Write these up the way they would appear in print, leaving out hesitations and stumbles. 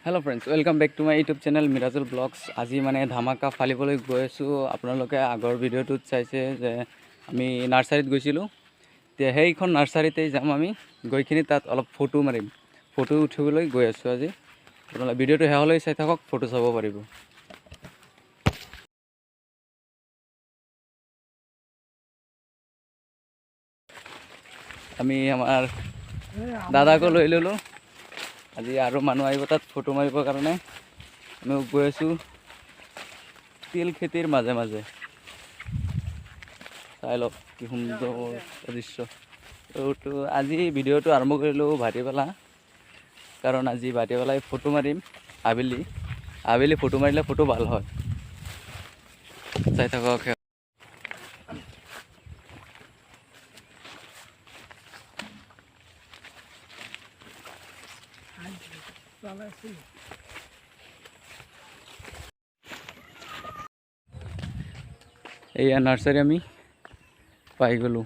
Hello friends welcome back to my YouTube channel Mirajul blogs. आज माने धामाका फालिবলৈ গৈ আছো। আপোনালোকে আগৰ ভিডিঅ'টোত চাইছে যে আমি নাৰ্সাৰীত গৈছিলোঁ। তে সেইখন নাৰ্সাৰীতে যাম আমি গৈখিনি তাত অলপ ফটো মাৰিম। ফটো উঠিবলৈ গৈ আছো আজি। আপোনালোকে ভিডিঅ'টো শেষলৈ চাই থাকক, ফটো চাব পাৰিব। আমি আমাৰ দাদাকো লৈ ললো। আজি আৰু মানুহ আহিব তাত ফটো মাৰিবৰ কাৰণে। আমি গৈ আছো তিল খেতিৰ মাজে মাজে। চাই লওক কি সুন্দৰ দৃশ্য। তো আজি ভিডিঅ'টো আৰম্ভ কৰিলোঁ ভাটিবেলা, কাৰণ আজি ভাটিবেলাই ফটো মাৰিম। আবেলি ফটো মাৰিলে ফটো ভাল হয়। চাই থাকক। এয়া নাৰ্সাৰী আমি পাই গ'লোঁ।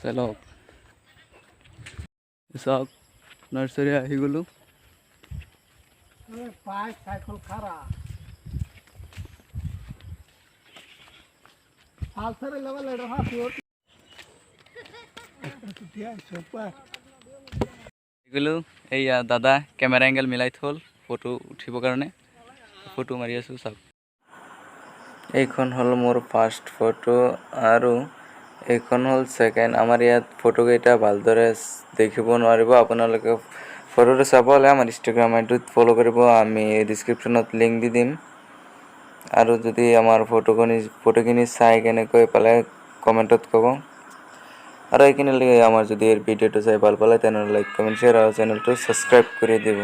চাওক চাওক নাৰ্সাৰী আহি গ'লোঁ। গ'লোঁ। এইয়া দাদা কেমেৰা এংগেল মিলাই থ'ল ফটো উঠিবৰ কাৰণে। ফটো মাৰি আছোঁ চাওক। এইখন হ'ল মোৰ ফাৰ্ষ্ট ফটো আৰু এইখন হ'ল ছেকেণ্ড। আমাৰ ইয়াত ফটোকেইটা ভালদৰে দেখিব নোৱাৰিব। আপোনালোকে ফটোটো চাব হ'লে আমাৰ ইনষ্টাগ্ৰাম আইডিত ফ'ল' কৰিব। আমি ডিছক্ৰিপশ্যনত লিংক দি দিম। আৰু যদি আমাৰ ফটোখিনি চাই কেনেকৈ পালে কমেণ্টত ক'ব। আৰু এইখিনিলৈকে আমাৰ যদি ভিডিঅ'টো চাই ভাল পালে তেনেহ'লে লাইক কমেণ্ট শ্বেয়াৰ আৰু চেনেলটো ছাবস্ক্ৰাইব কৰি দিব।